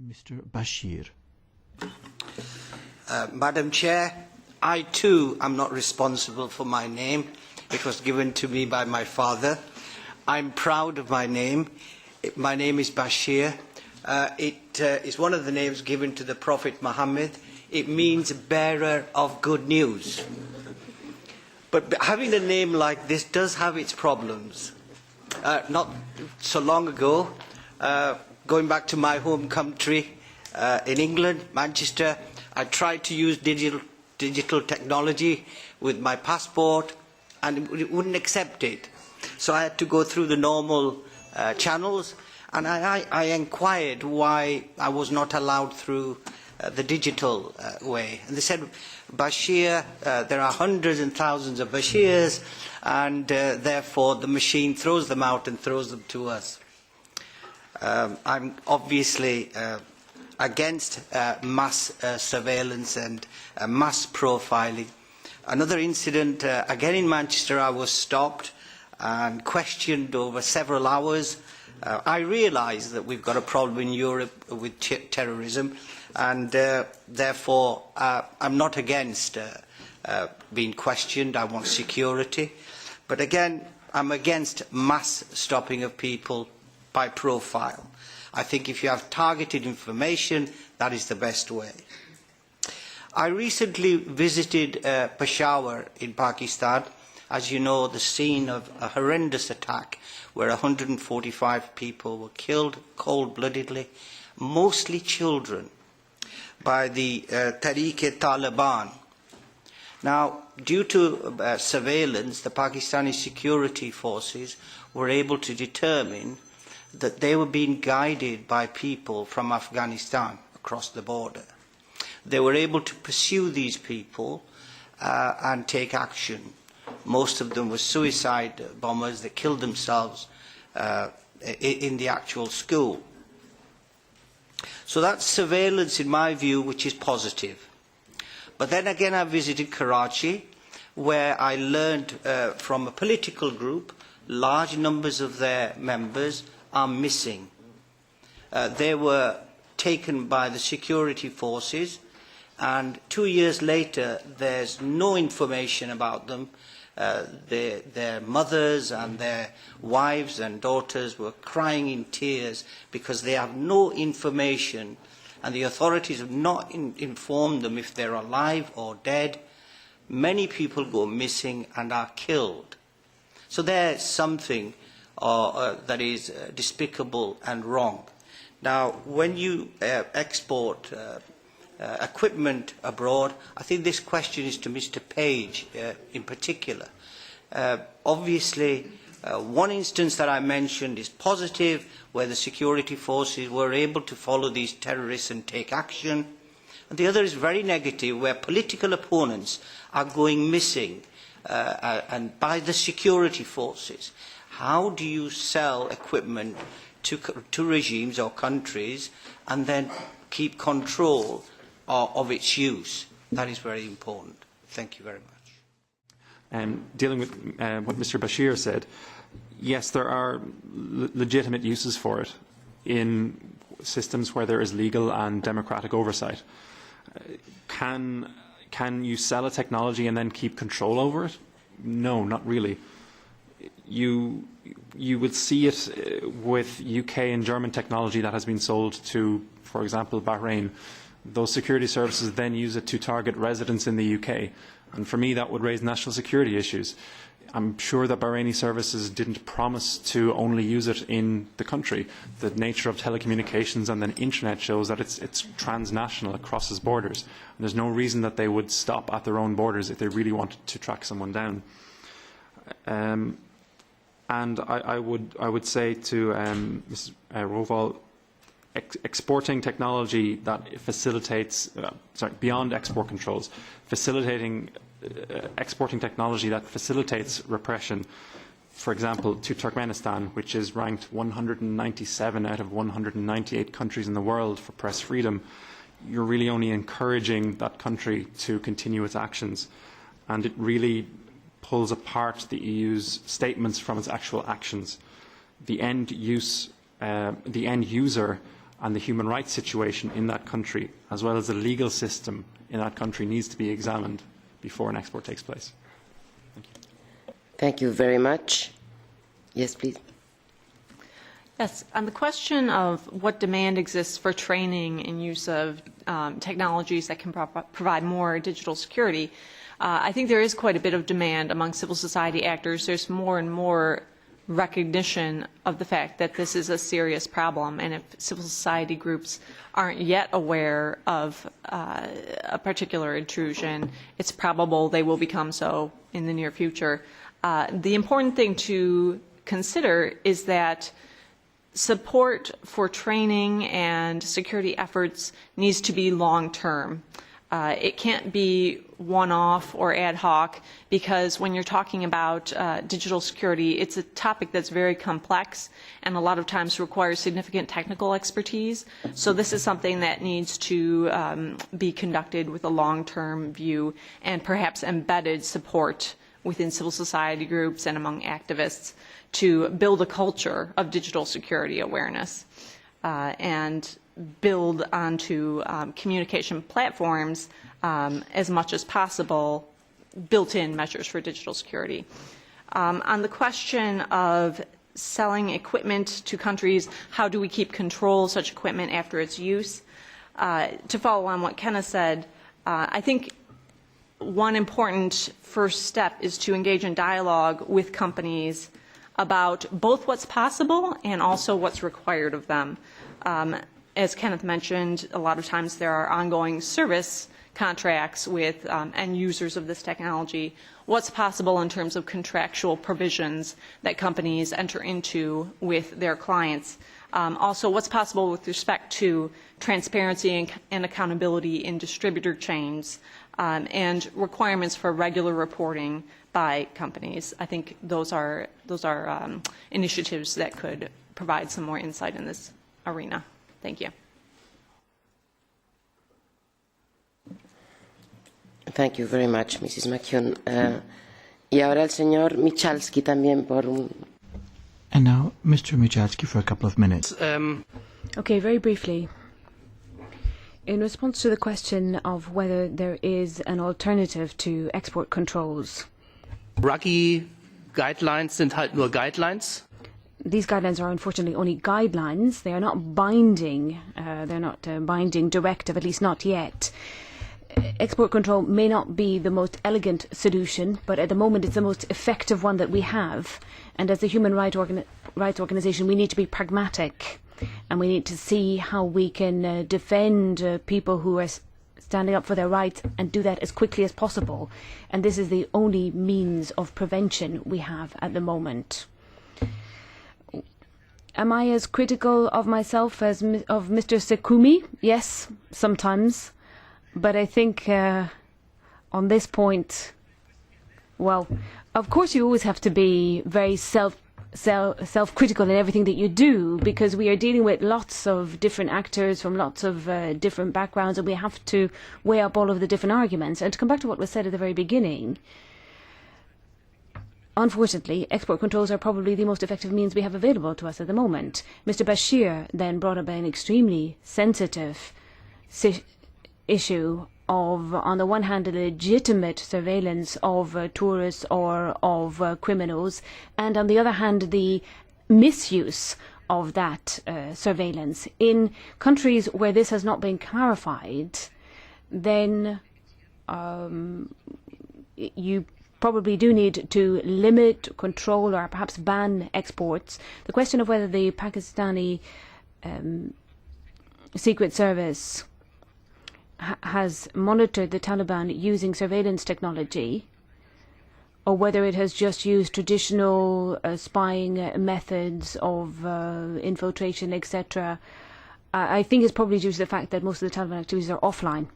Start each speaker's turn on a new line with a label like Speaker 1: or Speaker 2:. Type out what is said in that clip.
Speaker 1: Mr. Bashir.
Speaker 2: Madam Chair, I too am not responsible for my name. It was given to me by my father. I'm proud of my name. My name is Bashir. It is one of the names given to the Prophet Muhammad. It means bearer of good news. But having a name like this does have its problems. Not so long ago, going back to my home country in England, Manchester, I tried to use digital technology with my passport and it wouldn't accept it. So I had to go through the normal channels, and I inquired why I was not allowed through the digital way. And they said, Bashir, there are hundreds and thousands of Bashirs, and therefore the machine throws them out and throws them to us. I'm obviously against mass surveillance and mass profiling. Another incident, again in Manchester, I was stopped and questioned over several hours. I realise that we've got a problem in Europe with terrorism, and therefore I'm not against being questioned. I want security. But again, I'm against mass stopping of people by profile. I think if you have targeted information, that is the best way. I recently visited Peshawar in Pakistan, as you know, the scene of a horrendous attack where 145 people were killed cold-bloodedly, mostly children, by the Tehreek-e-Taliban. Now, due to surveillance, the Pakistani security forces were able to determine that they were being guided by people from Afghanistan across the border. They were able to pursue these people and take action. Most of them were suicide bombers that killed themselves in the actual school. So that's surveillance, in my view, which is positive. But then again, I visited Karachi, where I learned from a political group, large numbers of their members are missing. They were taken by the security forces, and 2 years later there's no information about them. Their mothers and their wives and daughters were crying in tears because they have no information, and the authorities have not informed them if they're alive or dead. Many people go missing and are killed. So there's something that is despicable and wrong. Now, when you export equipment abroad, I think this question is to Mr. Page in particular. Obviously, one instance that I mentioned is positive, where the security forces were able to follow these terrorists and take action. And the other is very negative, where political opponents are going missing and by the security forces. How do you sell equipment to regimes or countries and then keep control of its use? That is very important. Thank you very much.
Speaker 3: Dealing with what Mr. Bashir said, yes, there are legitimate uses for it in systems where there is legal and democratic oversight. Can you sell a technology and then keep control over it? No, not really. You would see it with UK and German technology that has been sold to, for example, Bahrain. Those security services then use it to target residents in the UK. And for me, that would raise national security issues. I'm sure that Bahraini services didn't promise to only use it in the country. The nature of telecommunications and then internet shows that it's transnational, it crosses borders. And there's no reason that they would stop at their own borders if they really wanted to track someone down. And I would say to Ms. Roval, exporting technology that facilitates, beyond export controls, exporting technology that facilitates repression, for example, to Turkmenistan, which is ranked 197 out of 198 countries in the world for press freedom, you're really only encouraging that country to continue its actions. And it really pulls apart the EU's statements from its actual actions. The end user and the human rights situation in that country, as well as the legal system in that country, needs to be examined before an export takes place. Thank you.
Speaker 1: Thank you very much. Yes, please.
Speaker 4: Yes, on the question of what demand exists for training and use of technologies that can provide more digital security, I think there is quite a bit of demand among civil society actors. There's more and more recognition of the fact that this is a serious problem, and if civil society groups aren't yet aware of a particular intrusion, it's probable they will become so in the near future. The important thing to consider is that support for training and security efforts needs to be long-term. It can't be one-off or ad hoc, because when you're talking about digital security, it's a topic that's very complex and a lot of times requires significant technical expertise. So this is something that needs to be conducted with a long-term view and perhaps embedded support within civil society groups and among activists to build a culture of digital security awareness and build onto communication platforms as much as possible built-in measures for digital security. On the question of selling equipment to countries, how do we keep control of such equipment after its use? To follow on what Kenneth said, I think one important first step is to engage in dialogue with companies about both what's possible and also what's required of them. As Kenneth mentioned, a lot of times there are ongoing service contracts with end users of this technology. What's possible in terms of contractual provisions that companies enter into with their clients. Also, what's possible with respect to transparency and accountability in distributor chains and requirements for regular reporting by companies. I think those are initiatives that could provide some more insight in this arena. Thank you.
Speaker 1: Thank you very much, Mrs. McKUNE. Y ahora el señor Michalski también por un...
Speaker 5: And now, Mr. Michalski for a couple of minutes.
Speaker 6: Okay, very briefly. In response to the question of whether there is an alternative to export controls.
Speaker 7: Ruggy guidelines sind halt nur Guidelines.
Speaker 6: These guidelines are unfortunately only guidelines. They are not binding. They're not a binding directive, at least not yet. Export control may not be the most elegant solution, but at the moment it's the most effective one that we have. And as a human rights organization, we need to be pragmatic. And we need to see how we can defend people who are standing up for their rights and do that as quickly as possible. And this is the only means of prevention we have at the moment. Am I as critical of myself as of Mr. Sekumi? Yes, sometimes. But I think on this point, well, of course you always have to be very self-critical in everything that you do, because we are dealing with lots of different actors from lots of different backgrounds, and we have to weigh up all of the different arguments. And to come back to what was said at the very beginning, unfortunately, export controls are probably the most effective means we have available to us at the moment. Mr. Bashir then brought up an extremely sensitive issue of, on the one hand, a legitimate surveillance of tourists or of criminals, and on the other hand, the misuse of that surveillance. In countries where this has not been clarified, then you probably do need to limit, control, or perhaps ban exports. The question of whether the Pakistani Secret Service has monitored the Taliban using surveillance technology, or whether it has just used traditional spying methods of infiltration, etc., I think it's probably due to the fact that most of the Taliban activities are offline.